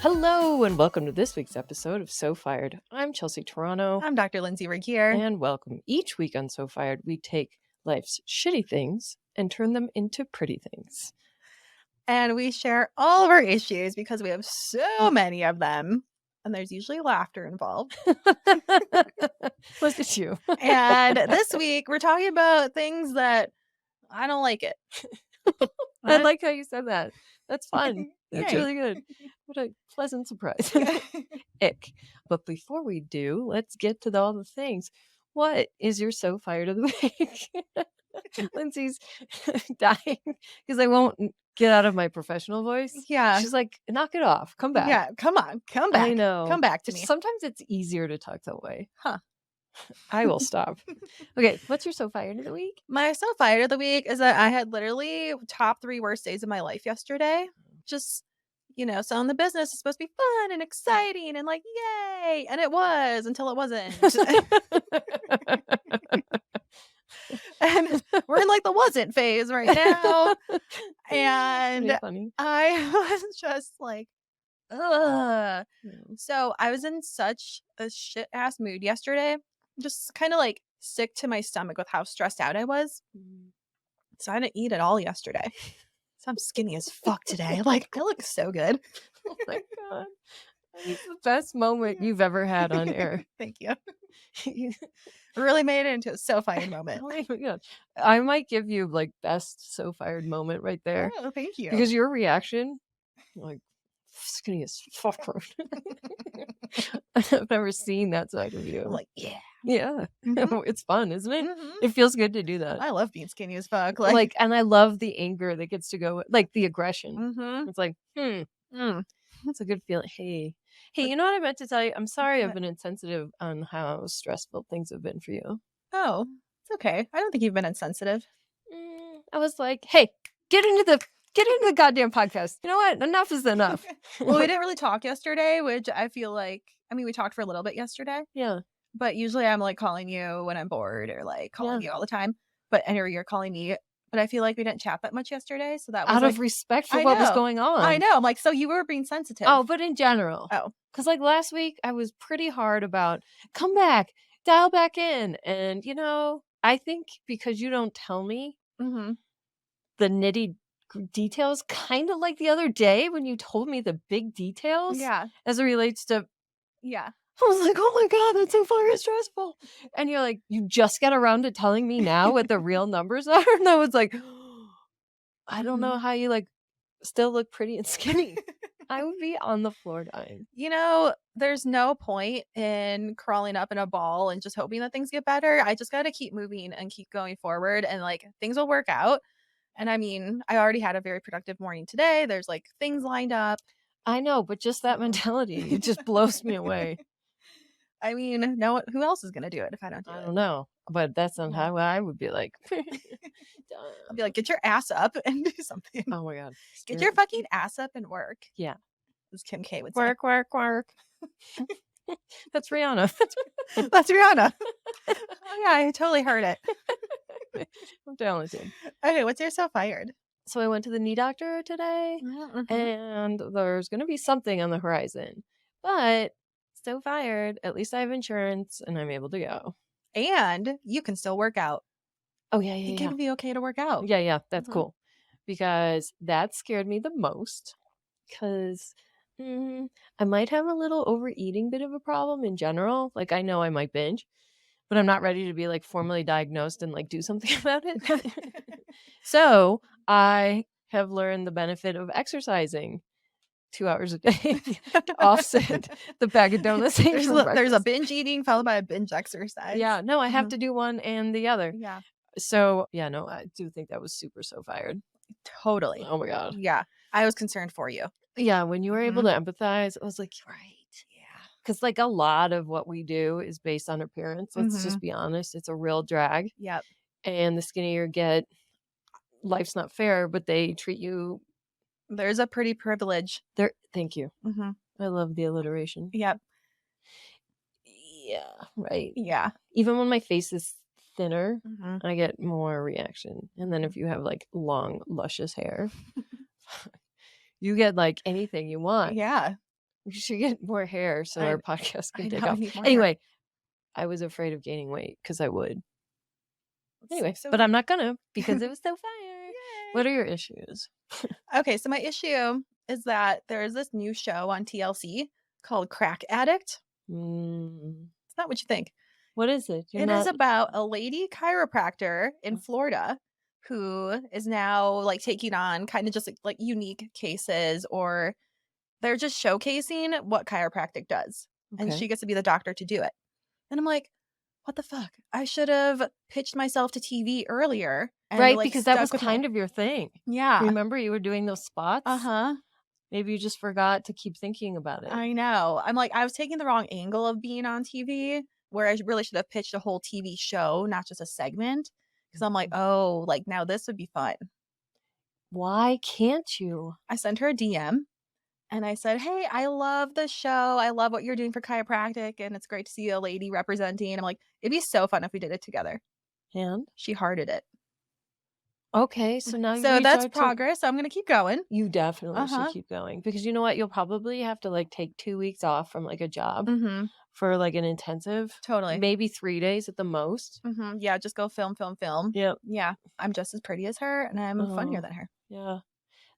Hello and welcome to this week's episode of So Fired. I'm Chelsea Toronto. I'm Dr. Lindsay here. And welcome. Each week on So Fired, we take life's shitty things and turn them into pretty things. And we share all of our issues because we have so many of them. And there's usually laughter involved. Was it you? And this week, we're talking about things that I don't like it. I like how you said that. That's fun. That's Yay. really good. What a pleasant surprise. Ick. But before we do, let's get to all the things. What is your So Fired of the week? Lindsay's dying because I won't get out of my professional voice. Yeah. She's like, knock it off. Come back. Yeah, come on. Come back. I know. Come back to me. Sometimes it's easier to talk that way. Huh. I will stop. Okay, what's your So Fired of the week? My So Fired of the week is that I had literally top 3 worst days of my life yesterday. Just, selling the business is supposed to be fun and exciting and like, yay. And it was until it wasn't. And we're in like the wasn't phase right now. And funny. I was just like, ugh. So I was in such a shit ass mood yesterday. Just kind of like sick to my stomach with how stressed out I was. So I didn't eat at all yesterday. So I'm skinny as fuck today. Like, I look so good. Oh my God. It's the best moment you've ever had on air. Thank you. Really made it into a So Fired moment. Oh my God. I might give you like best So Fired moment right there. Oh, thank you. Because your reaction, like, skinny as fuck. I've never seen that side of you. I'm like, yeah. Yeah. Mhm. It's fun, isn't it? Mhm. It feels good to do that. I love being skinny as fuck. And I love the anger that gets to go, like the aggression. Mhm. It's like, that's a good feeling. Hey, you know what I meant to tell you? I'm sorry I've been insensitive on how stressful things have been for you. Oh, it's okay. I don't think you've been insensitive. I was like, hey, get into the goddamn podcast. You know what? Enough is enough. Well, we didn't really talk yesterday, which I feel like, we talked for a little bit yesterday. Yeah. But usually I'm like calling you when I'm bored or like calling you all the time. And you're calling me. But I feel like we didn't chat that much yesterday. So that was out of respect for what was going on. I know. I'm like, so you were being sensitive. Oh, but in general. Oh. Because like last week I was pretty hard about come back, dial back in. And I think because you don't tell me the nitty details, kind of like the other day when you told me the big details. Yeah. As it relates to. Yeah. I was like, oh my God, that's so fucking stressful. And you're like, you just got around to telling me now what the real numbers are? And I was like, I don't know how you like still look pretty and skinny. I would be on the floor dying. There's no point in crawling up in a ball and just hoping that things get better. I just got to keep moving and keep going forward and like things will work out. And I already had a very productive morning today. There's like things lined up. I know, but just that mentality, it just blows me away. No, who else is going to do it if I don't do it? I don't know, but that's not how I would be like. I'll be like, get your ass up and do something. Oh my God. Get your fucking ass up and work. Yeah. As Kim K would say. Work. That's Rihanna. That's Rihanna. Oh yeah, I totally heard it. I'm telling you. Okay, what's your So Fired? So I went to the knee doctor today, and there's going to be something on the horizon. But So Fired, at least I have insurance, and I'm able to go. And you can still work out. Oh, yeah. It can be okay to work out. Yeah, that's cool. Because that scared me the most. Because I might have a little overeating bit of a problem in general. Like, I know I might binge. But I'm not ready to be like formally diagnosed and like do something about it. So I have learned the benefit of exercising 2 hours a day to offset the bag of donuts. There's a binge eating followed by a binge exercise. Yeah, no, I have to do one and the other. Yeah. So yeah, no, I do think that was super So Fired. Totally. Oh my God. Yeah. I was concerned for you. Yeah, when you were able to empathize, I was like, right. Because like a lot of what we do is based on appearance. Let's just be honest. It's a real drag. Yep. And the skinnier you get, life's not fair, but they treat you. There's a pretty privilege. Thank you. I love the alliteration. Yep. Yeah, right. Yeah. Even when my face is thinner, I get more reaction. And then if you have like long, luscious hair, you get like anything you want. Yeah. We should get more hair so our I podcast can I take know I off. need more hair. Anyway, I was afraid of gaining weight because I would. Anyway, So but I'm not gonna because it was so fire. Yay. What are your issues? Okay, so my issue is that there is this new show on TLC called Crack Addict. It's not what you think. What is it? It is about a lady chiropractor in Florida who is now like taking on kind of just like unique cases, or they're just showcasing what chiropractic does. And Okay. she gets to be the doctor to do it. And I'm like, what the fuck? I should have pitched myself to TV earlier. And, Right, like, because that was stuck with kind it. of your thing. Yeah. Remember you were doing those spots? Uh-huh. Maybe you just forgot to keep thinking about it. I know. I'm like, I was taking the wrong angle of being on TV, where I really should have pitched a whole TV show, not just a segment. Because I'm like, oh, like now this would be fun. Why can't you? I sent her a DM and I said, hey, I love the show. I love what you're doing for chiropractic. And it's great to see a lady representing. I'm like, it'd be so fun if we did it together. And? She hearted it. Okay, so now you So reach that's out to- progress. So I'm going to keep going. You definitely should keep going. Because you know what? You'll probably have to like take 2 weeks off from like a job for like an intensive. Totally. Maybe 3 days at the most. Yeah, just go film. Yep. Yeah, I'm just as pretty as her and I'm funnier than her. Yeah.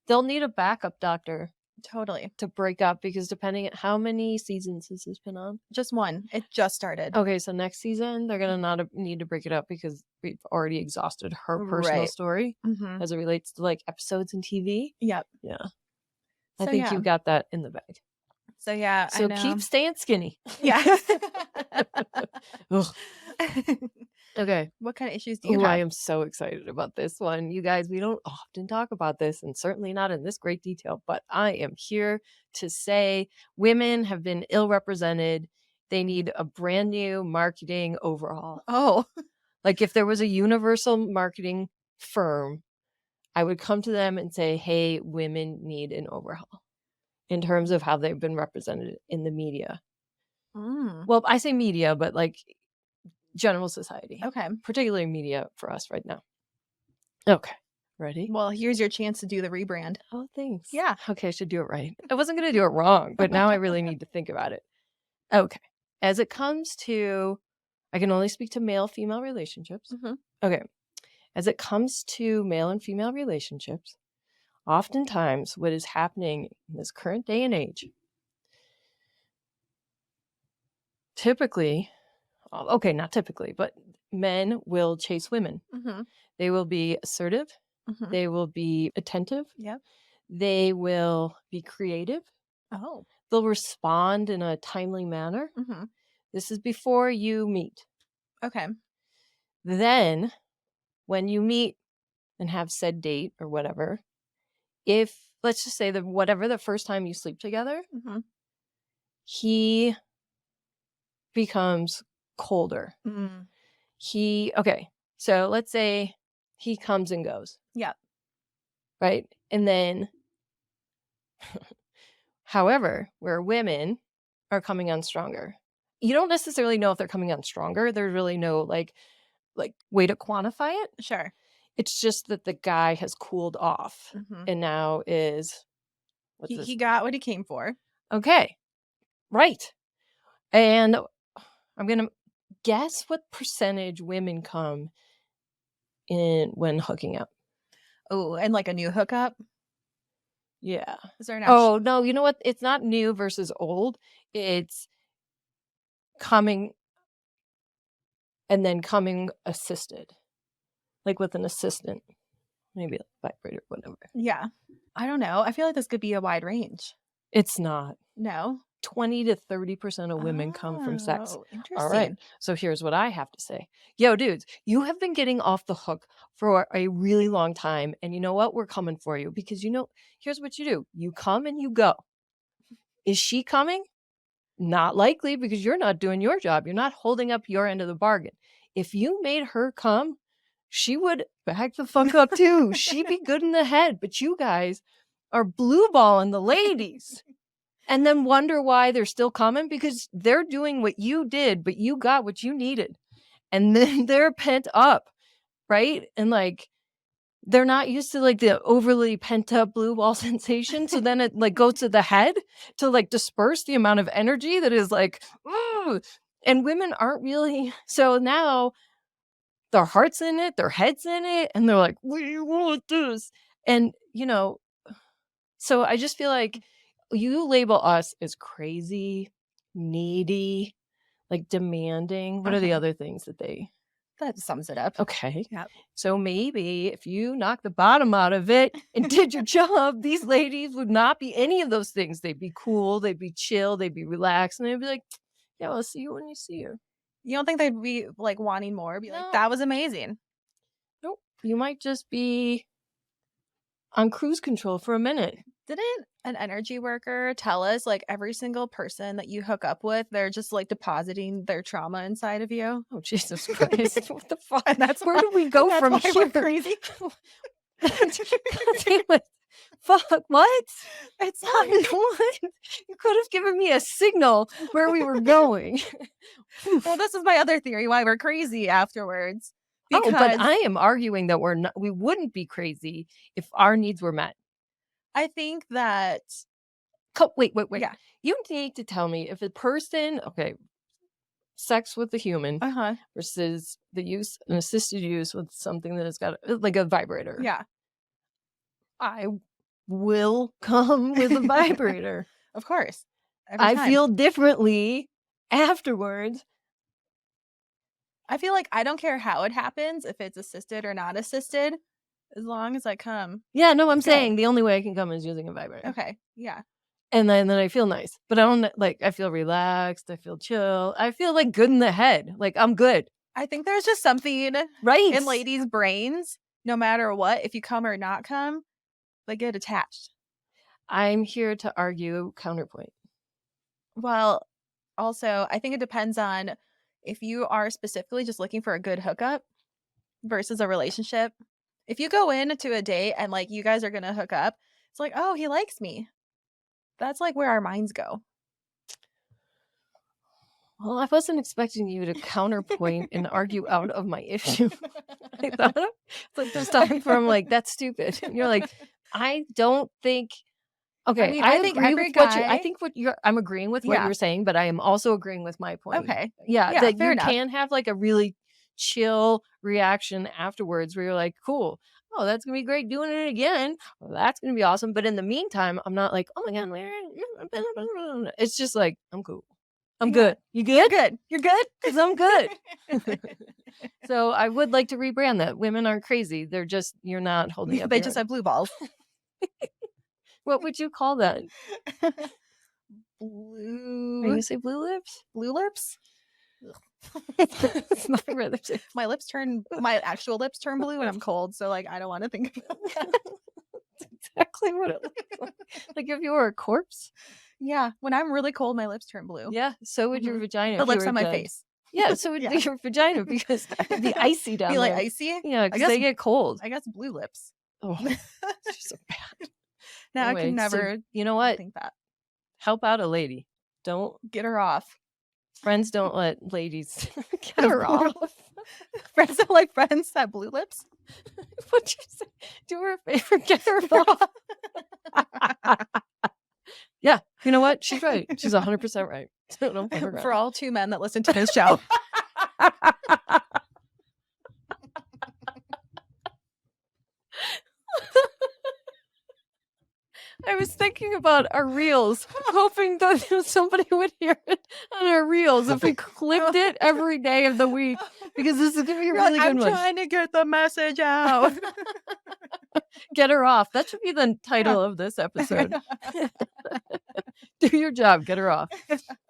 They'll need a backup doctor Totally. to break up because depending on how many seasons has this been on? Just one. It just started. Okay, so next season they're gonna not need to break it up because we've already exhausted her personal story as it relates to like episodes and TV. Yep. Yeah. So, I think you got that in the bag. So yeah. So keep staying skinny. Yeah. Okay. What kind of issues do you have? I am so excited about this one. You guys, we don't often talk about this and certainly not in this great detail, but I am here to say women have been ill represented. They need a brand new marketing overhaul. Oh. Like if there was a universal marketing firm, I would come to them and say, hey, women need an overhaul in terms of how they've been represented in the media. Well, I say media, but like general society. Okay. Particularly media for us right now. Okay. Ready? Well, here's your chance to do the rebrand. Oh, thanks. Yeah. Okay, I should do it right. I wasn't going to do it wrong, but now I really need to think about it. Okay. As it comes to, I can only speak to male-female relationships. Okay. As it comes to male and female relationships, oftentimes what is happening in this current day and age, typically, okay, not typically, but men will chase women. They will be assertive. They will be attentive. Yep. They will be creative. Oh. They'll respond in a timely manner. This is before you meet. Okay. Then, when you meet and have said date or whatever, if, let's just say that whatever the first time you sleep together, he becomes colder. Okay, so let's say he comes and goes. Yeah. Right? And then, however, where women are coming on stronger, you don't necessarily know if they're coming on stronger. There's really no like way to quantify it. Sure. It's just that the guy has cooled off and now is he got what he came for. Okay. Right. And I'm going to guess what percentage women come in when hooking up. Oh, and like a new hookup? Yeah. Is there an Oh, no, you know what? It's not new versus old. It's coming and then coming assisted. Like with an assistant. Maybe a vibrator, whatever. Yeah. I don't know. I feel like this could be a wide range. It's not. No. 20 to 30% of women come from sex. Interesting. All right. So here's what I have to say. Yo, dudes, you have been getting off the hook for a really long time. And you know what? We're coming for you because, you know, here's what you do. You come and you go. Is she coming? Not likely because you're not doing your job. You're not holding up your end of the bargain. If you made her come, she would back the fuck up too. She'd be good in the head. But you guys are blue balling the ladies. And then wonder why they're still coming because they're doing what you did, but you got what you needed. And then they're pent up, right? And like, they're not used to, like, the overly pent up blue ball sensation, so then it, like, goes to the head to, like, disperse the amount of energy that is, like, "Ooh," and women aren't really so now their heart's in it, their head's in it, and they're like, "We want this," and, so I just feel like you label us as crazy, needy, like, demanding. What are the Uh-huh. other things that they That sums it up. Okay. Yep. So maybe if you knock the bottom out of it and did your job, these ladies would not be any of those things. They'd be cool, they'd be chill, they'd be relaxed, and they'd be like, "Yeah, I'll see you when you see her." You don't think they'd be, like, wanting more? Be like, No, "That was amazing." nope. You might just be on cruise control for a minute. Didn't an energy worker tell us, like, every single person that you hook up with, they're just, like, depositing their trauma inside of you? Oh, Jesus Christ. What the fuck? And that's Where why do we go that's from why we're here? crazy. God damn it. Fuck, what? It's What? like What? You could have given me a signal where we were going. well, this is my other theory why we're crazy afterwards. Oh, but Because I am arguing that we wouldn't be crazy if our needs were met. I think that Wait. yeah. You need to tell me if a person, okay, sex with a human Uh-huh. versus an assisted use with something that has got like a vibrator. Yeah. I will come with a vibrator. Of course. Every I time. feel differently afterwards. I feel like I don't care how it happens, if it's assisted or not assisted, as long as I come. Yeah, no, I'm It's good. saying the only way I can come is using a vibrator. Okay. Yeah. And then I feel nice, but I don't like, I feel relaxed, I feel chill, I feel, like, good in the head, like, I'm good. I think there's just something Right. in ladies' brains, no matter what, if you come or not come, they get attached. I'm here to argue counterpoint. Well, also, I think it depends on if you are specifically just looking for a good hookup versus a relationship. If you go into a date and, like, you guys are gonna hook up, it's like, "Oh, he likes me." That's, like, where our minds go. Well, I wasn't expecting you to counterpoint and argue out of my issue. I thought it's like this time where I'm like, "That's stupid." And you're like, "I don't think." I Okay, mean, I I think agree every with what you I guy think what you're I'm agreeing with what Yeah. you're saying, but I am also agreeing with my point. Okay. Yeah, Yeah, that fair you enough. can have, like, a really chill reaction afterwards where you're like, "Cool. Oh, that's gonna be great doing it again. Well, that's gonna be awesome." But in the meantime, I'm not like, "Oh my god, where." It's just like, "I'm cool. I'm Yeah. good. You You're good? good. You're good? 'Cause I'm good." So, I would like to rebrand that. Women aren't crazy. They're just you're not holding up They your just own. have blue balls. What would you call that? Are you Blue gonna say blue lips? blue lips? It's not rather say My actual lips turn blue when I'm cold, so, like, I don't wanna think about that. That's exactly what it looks like. Like if you were a corpse? Yeah, when I'm really cold, my lips turn blue. Yeah, so would your Mhm. vagina The if you lips were on my dead. face. Yeah, so would Yeah. your vagina because it'd be icy down Be, like, there. icy? Yeah, I because guess they get cold. I guess blue lips. Oh, it's just so bad. Now I Anyway, can so never you know what? think that. Help out a lady. Don't Get her off. friends don't let ladies get Have her blue off. lips. Friends don't like friends that have blue lips? What'd you say? Do her a favor, get her off. Yeah, you know what? She's right. She's 100% right. So don't fuck around. For all 2 men that listen to this show. I was thinking about our reels, hoping that somebody would hear it on our reels if we clipped it every day of the week, because this is gonna be a You're like, really good "I'm one. trying to get the message out." Get her off. That should be the title of this episode. Do your job, get her off.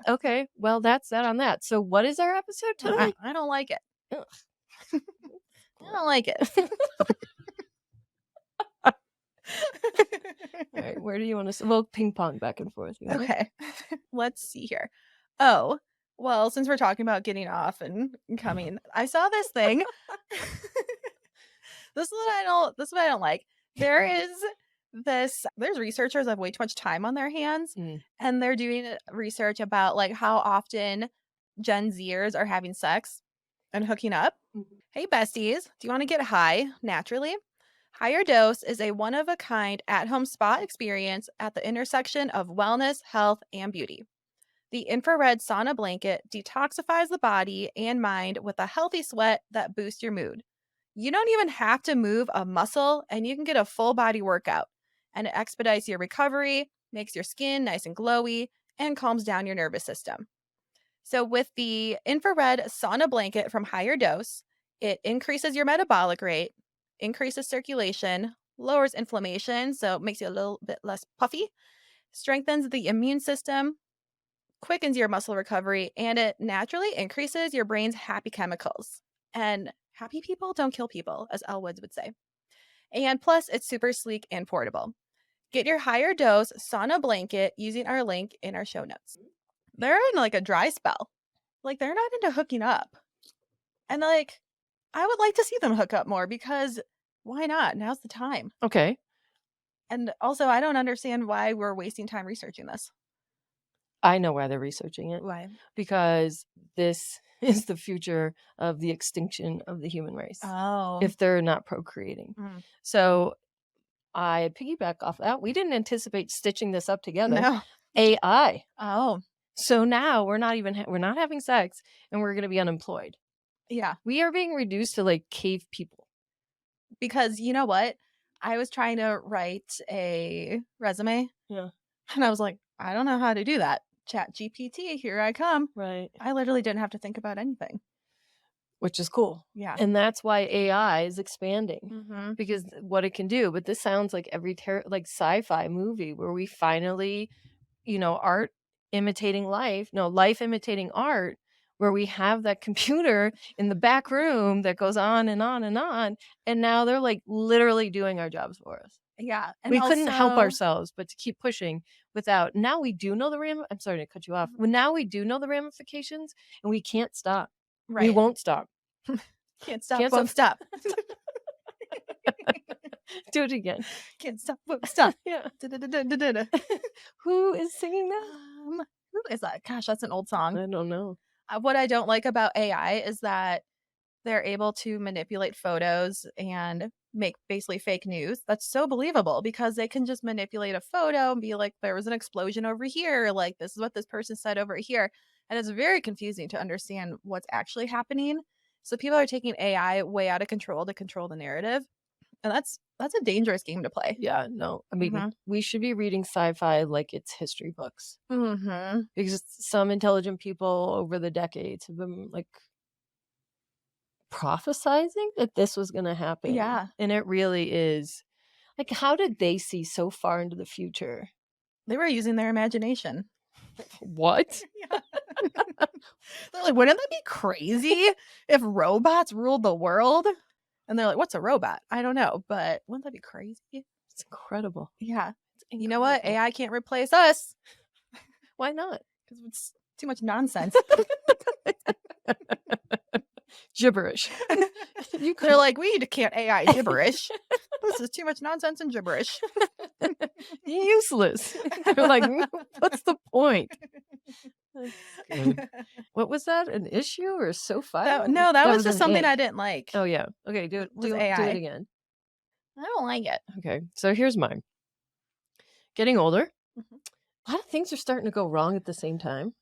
Okay, well, that's that on that. So what is our episode today? I don't like it. Ugh. I don't like it. All right, where do you want to? We'll ping pong back and forth. You want it? Okay. Let's see here. Oh, well, since we're talking about getting off and coming, I saw this thing. This is what I don't like. There's researchers that have way too much time on their hands, Mm. and they're doing research about, like, how often Gen Zers are having sex and hooking up. Mhm. Hey besties, do you want to get high naturally? HigherDose is a one-of-a-kind at-home spa experience at the intersection of wellness, health, and beauty. The infrared sauna blanket detoxifies the body and mind with a healthy sweat that boosts your mood. You don't even have to move a muscle, and you can get a full body workout. And it expedites your recovery, makes your skin nice and glowy, and calms down your nervous system. So, with the infrared sauna blanket from Higher Dose, it increases your metabolic rate, increases circulation, lowers inflammation, so it makes you a little bit less puffy, strengthens the immune system, quickens your muscle recovery, and it naturally increases your brain's happy chemicals. And happy people don't kill people, as Elle Woods would say. And plus, it's super sleek and portable. Get your Higher Dose sauna blanket using our link in our show notes. They're in like a dry spell. Like, they're not into hooking up. And like, I would like to see them hook up more because why not? Now's the time. Okay. And also, I don't understand why we're wasting time researching this. I know why they're researching it. Why? Because this is the future of the extinction of the human race. Oh. If they're not procreating. So I piggyback off that. We didn't anticipate stitching this up together. No. AI. Oh. So now we're not having sex and we're going to be unemployed. Yeah. We are being reduced to like cave people. Because you know what? I was trying to write a resume. Yeah. And I was like, I don't know how to do that. Chat GPT, here I come. Right. I literally didn't have to think about anything. Which is cool. Yeah. And that's why AI is expanding. Because what it can do. But this sounds like every like sci-fi movie where we finally, art imitating life. No, life imitating art. Where we have that computer in the back room that goes on and on and on. And now they're like literally doing our jobs for us. Yeah. And we couldn't help ourselves but to keep pushing without. Now we do know I'm sorry to cut you off. But now we do know the ramifications and we can't stop. Right. We won't stop. Can't stop, won't stop. Do it again. Can't stop, won't stop. Yeah. Who is singing that? Who is that? Gosh, that's an old song. I don't know. What I don't like about AI is that they're able to manipulate photos and make basically fake news. That's so believable because they can just manipulate a photo and be like, there was an explosion over here. Like, this is what this person said over here. And it's very confusing to understand what's actually happening. So people are taking AI way out of control to control the narrative. And that's a dangerous game to play. Yeah, no. I mean, we should be reading sci-fi like it's history books. Because some intelligent people over the decades have been like prophesizing that this was going to happen. Yeah. And it really is. Like, how did they see so far into the future? They were using their imagination. What? Yeah. They're like, wouldn't that be crazy if robots ruled the world? And they're like, what's a robot? I don't know, but wouldn't that be crazy? It's incredible. Yeah. It's incredible. You know what? AI can't replace us. Why not? Because it's too much nonsense. Gibberish. They're like, we can't AI gibberish. This is too much nonsense and gibberish. Useless. They're like, what's the point? What was that? An issue or so far? No, that was just something I didn't like. Oh yeah. Okay, do it again. I don't like it. Okay, so here's mine. Getting older. A lot of things are starting to go wrong at the same time.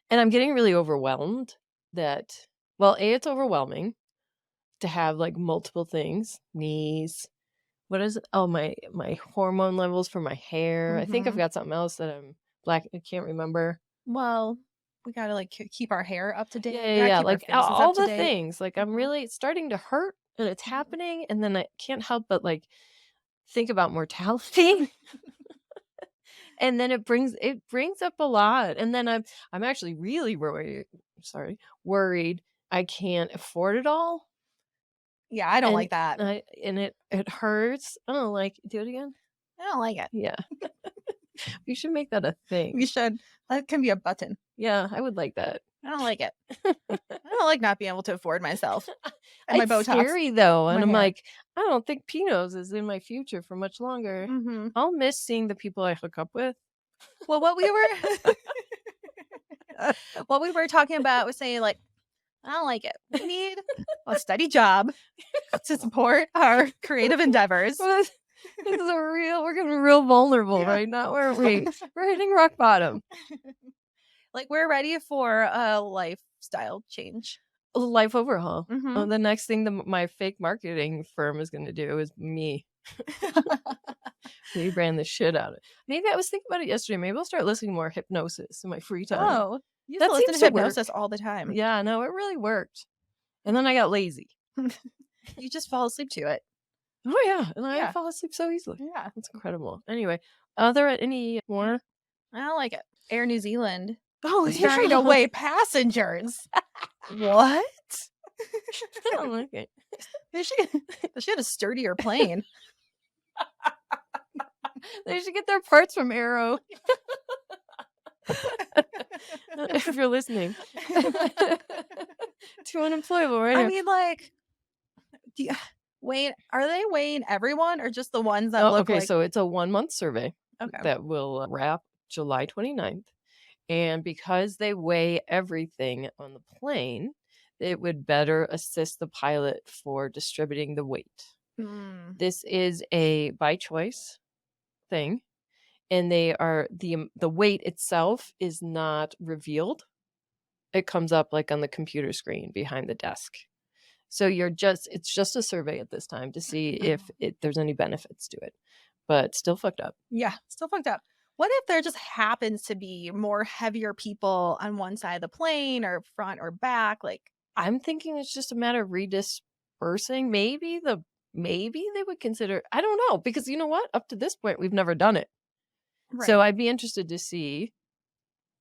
And I'm getting really overwhelmed that, well, it's overwhelming to have like multiple things. Knees. What is it? Oh, my hormone levels for my hair. I think I've got something else that I'm black. I can't remember. Well, we gotta like keep our hair up to date. Yeah, like all the things. Like I'm really starting to hurt and it's happening, and then I can't help but like think about mortality. And then it brings up a lot. And then I'm actually really worried I can't afford it all. Yeah, I don't like that. And it hurts. I don't like. Do it again. I don't like it. Yeah. We should make that a thing. We should. That can be a button. Yeah, I would like that. I don't like it. I don't like not being able to afford myself. And my Botox. Scary though, and I'm like, I don't think Pinot's is in my future for much longer. I'll miss seeing the people I hook up with. Well, what we were talking about was saying like I don't like it. We need a steady job to support our creative endeavors. This is we're getting real vulnerable right now, aren't we? We're hitting rock bottom. Like, we're ready for a lifestyle change. A life overhaul. Mhm. The next thing my fake marketing firm is going to do is me. Rebrand the shit out of it. Maybe I was thinking about it yesterday. Maybe I'll start listening more hypnosis in my free time. Oh, you That used to listen seems to to work. hypnosis all the time. Yeah, no, it really worked. And then I got lazy. You just fall asleep to it. Oh yeah, and I Yeah. fall asleep so easily. Yeah. It's incredible. Anyway, are there any more? I don't like it. Air New Zealand Oh, is trying to weigh passengers. What? I don't like it. They should have a sturdier plane. They should get their parts from Arrow. If you're listening. Too unemployable, right? I mean, like, are they weighing everyone or just the ones that look okay, like... so it's a 1-month survey Okay. that will wrap July 29th. And because they weigh everything on the plane, it would better assist the pilot for distributing the weight. This is a by choice thing, and they are the weight itself is not revealed. It comes up like on the computer screen behind the desk. So it's just a survey at this time to see if there's any benefits to it, but still fucked up. Yeah, still fucked up. What if there just happens to be more heavier people on one side of the plane or front or back? Like, I'm thinking it's just a matter of redispersing. Maybe they would consider, I don't know, because you know what? Up to this point, we've never done it. right. So I'd be interested to see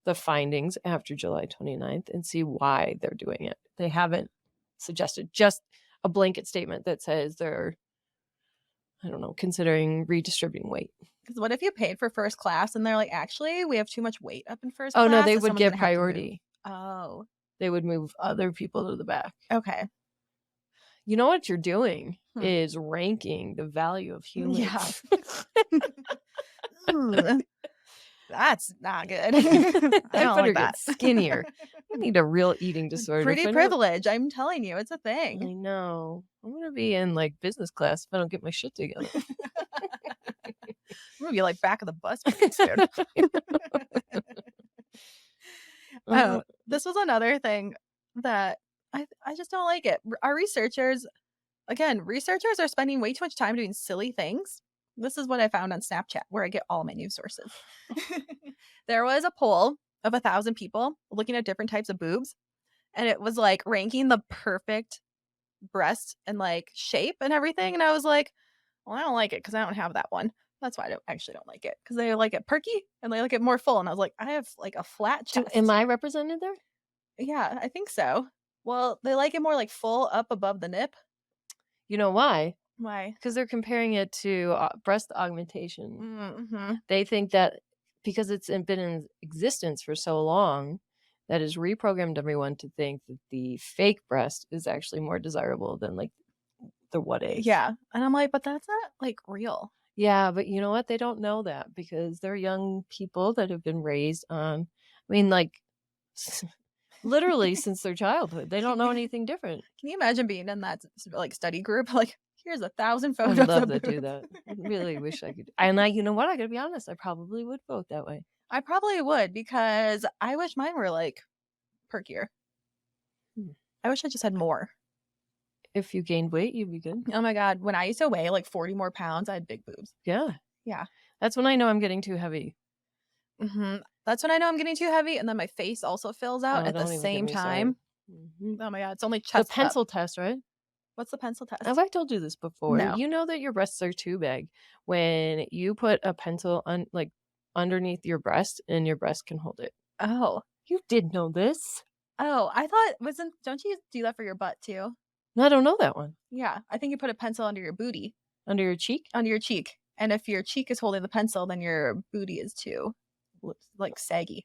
the findings after July 29th and see why they're doing it. They haven't suggested just a blanket statement that says they're, I don't know, considering redistributing weight. Because what if you paid for first class and they're like, actually, we have too much weight up in first class? Oh, no, they so would someone's give gonna have to move. priority. Oh, They would move other people to the back. okay. You know what you're doing is ranking the value of humans. Yeah. That's not good. I don't like that. Get skinnier. I need a real eating disorder. Pretty privilege. I'm telling you, it's a thing. I know. I'm gonna be in like business class if I don't get my shit together. I'm gonna be like back of the bus soon. Oh, this was another thing that I just don't like it. Our researchers are spending way too much time doing silly things. This is what I found on Snapchat, where I get all my news sources. There was a poll of 1,000 people looking at different types of boobs, and it was like ranking the perfect breast and like shape and everything. And I was like, well, I don't like it because I don't have that one. That's why I don't like it, because they like it perky and they like it more full. And I was like, I have like a flat chest. Am I represented there? Yeah, I think so. Well, they like it more like full up above the nip. You know why? Why? Because they're comparing it to breast augmentation. Mm-hmm. They think that because it's been in existence for so long, that has reprogrammed everyone to think that the fake breast is actually more desirable than like the what is. Yeah. And I'm like, but that's not like real. Yeah, but you know what? They don't know that because they're young people that have been raised on, I mean, like, literally since their childhood. They don't know anything different. Can you imagine being in that like study group? Like, here's 1,000 photos. I'd love to do that. I really wish I could. And you know what? I gotta be honest. I probably would vote that way. I probably would, because I wish mine were like perkier. I wish I just had more. If you gained weight, you'd be good. Oh my God. When I used to weigh like 40 more pounds, I had big boobs. Yeah. Yeah. That's when I know I'm getting too heavy. Mm-hmm. That's when I know I'm getting too heavy. And then my face also fills out at the same time. Mm-hmm. Oh my God. It's only chest. The pencil test, right? What's the pencil test? Have I told you this before? No. You know that your breasts are too big when you put a pencil on like underneath your breast and your breast can hold it. Oh. You did know this? Oh, I thought don't you do that for your butt too? No, I don't know that one. Yeah. I think you put a pencil under your booty. Under your cheek? Under your cheek. And if your cheek is holding the pencil, then your booty is too. Like saggy.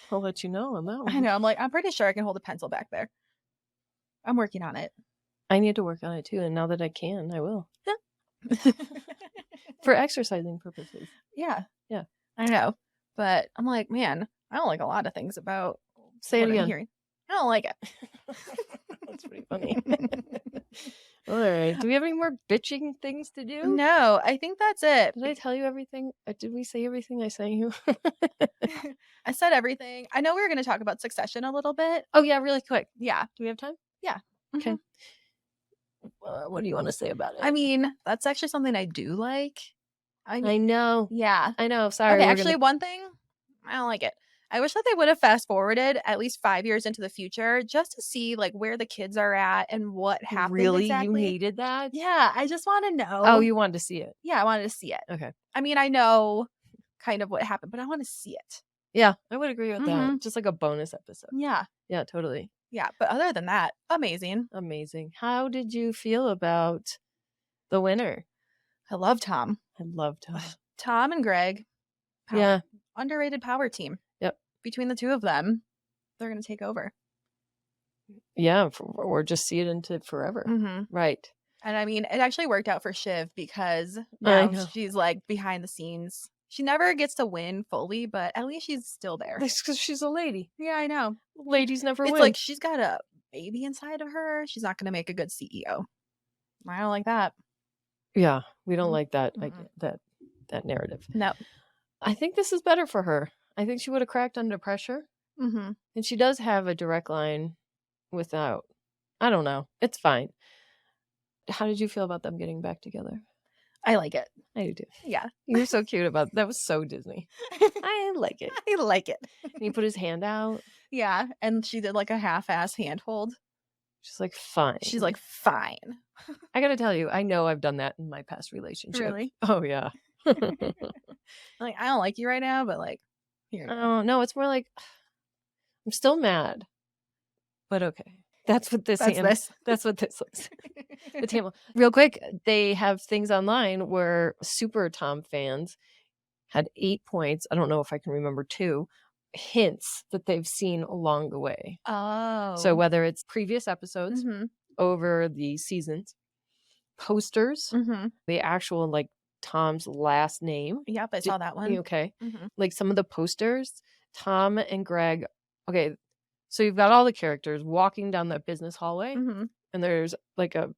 I'll let you know on that one. I know. I'm pretty sure I can hold a pencil back there. I'm working on it. I need to work on it too. And now that I can, I will. Yeah. For exercising purposes. Yeah. Yeah. I know. But I'm like, man, I don't like a lot of things about Say it again. don't like it. That's pretty funny. All right. Do we have any more bitching things to do? No, I think that's it. Did I tell you everything? Did we say everything I sent you? I said everything. I know we were going to talk about Succession a little bit. Oh, yeah, really quick. Yeah. Do we have time? Yeah. Okay. What do you want to say about it? I mean, that's actually something I do like. I know. Yeah. I know. Sorry. Okay, actually, one thing, I don't like it. I wish that they would have fast forwarded at least 5 years into the future just to see like where the kids are at and what happened. Really? Exactly. You hated that? Yeah, I just want to know. Oh, you wanted to see it? Yeah, I wanted to see it. Okay. I mean, I know kind of what happened, but I want to see it. Yeah, I would agree with that. Just like a bonus episode. Yeah. Yeah, totally. Yeah, but other than that, amazing. Amazing. How did you feel about the winner? I love Tom. I love Tom. Tom and Greg. Yeah. Underrated power team. Yep. Between the two of them, they're going to take over. Yeah, or just see it into forever. Right. And I mean, it actually worked out for Shiv because now she's like behind the scenes. She never gets to win fully, but at least she's still there. That's because she's a lady. Yeah, I know. Ladies never win. It's like she's got a baby inside of her. She's not going to make a good CEO. I don't like that. Yeah, we don't like that. That narrative. No. I think this is better for her. I think she would have cracked under pressure. And she does have a direct line without. I don't know. It's fine. How did you feel about them getting back together? I like it. I do too. Yeah. You were so cute about that. Was so Disney. I like it. I like it. And he put his hand out. Yeah. And she did like a half-ass handhold. She's like, fine. She's like, fine. I gotta tell you, I know I've done that in my past relationship. Really? Oh, yeah. Like, I don't like you right now, but like, here. Oh, no, it's more like, I'm still mad. But okay. That's what this is. That's what this looks like. The table. Real quick, they have things online where Super Tom fans had 8 points. I don't know if I can remember 2 hints that they've seen along the way. Oh. So whether it's previous episodes over the seasons, posters, the actual like Tom's last name. Yep, I saw that one. Okay. Like some of the posters, Tom and Greg. Okay. So you've got all the characters walking down that business hallway, and there's like a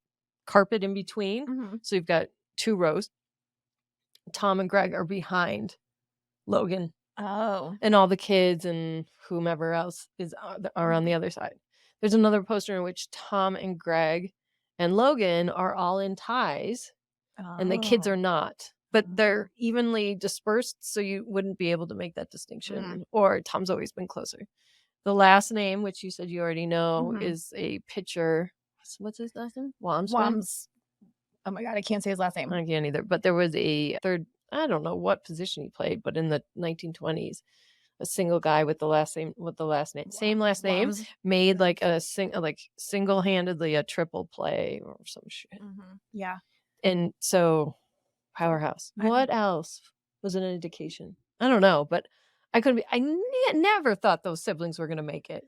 carpet in between. So you've got 2 rows. Tom and Greg are behind Logan. Oh. And all the kids and whomever else are on the other side. There's another poster in which Tom and Greg and Logan are all in ties, and the kids are not. But they're evenly dispersed, so you wouldn't be able to make that distinction. Or Tom's always been closer. The last name, which you said you already know, is a pitcher. What's his last name? Wams. Oh my God, I can't say his last name. I can't either. But there was a third, I don't know what position he played, but in the 1920s, a single guy with the last name, same last name, made like single-handedly a triple play or some shit. Yeah. And so, powerhouse. What else was an indication? I don't know, but I never thought those siblings were going to make it.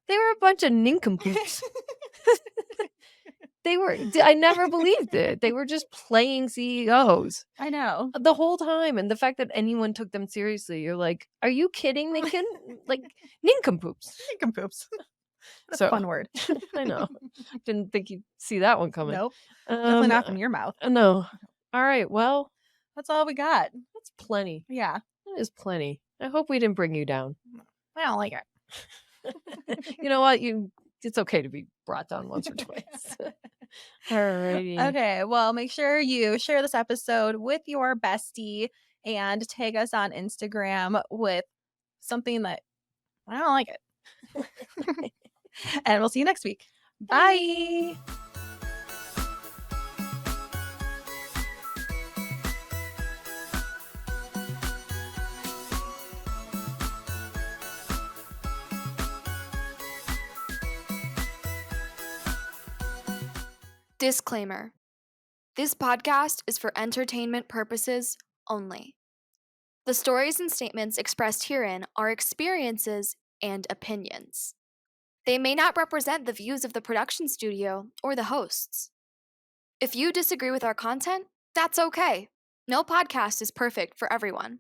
They were a bunch of nincompoops. I never believed it. They were just playing CEOs. I know. The whole time. And the fact that anyone took them seriously, you're like, are you kidding? They can, like, nincompoops. Nincompoops. That's a fun word. I know. Didn't think you'd see that one coming. Nope. Definitely not from your mouth. No. All right. Well, that's all we got. That's plenty. Yeah. That is plenty. I hope we didn't bring you down. I don't like it. You know what? It's okay to be brought down once or twice. Alrighty. Okay. Well, make sure you share this episode with your bestie and tag us on Instagram with something that I don't like it. And we'll see you next week. Bye. Disclaimer. This podcast is for entertainment purposes only. The stories and statements expressed herein are experiences and opinions. They may not represent the views of the production studio or the hosts. If you disagree with our content, that's okay. No podcast is perfect for everyone.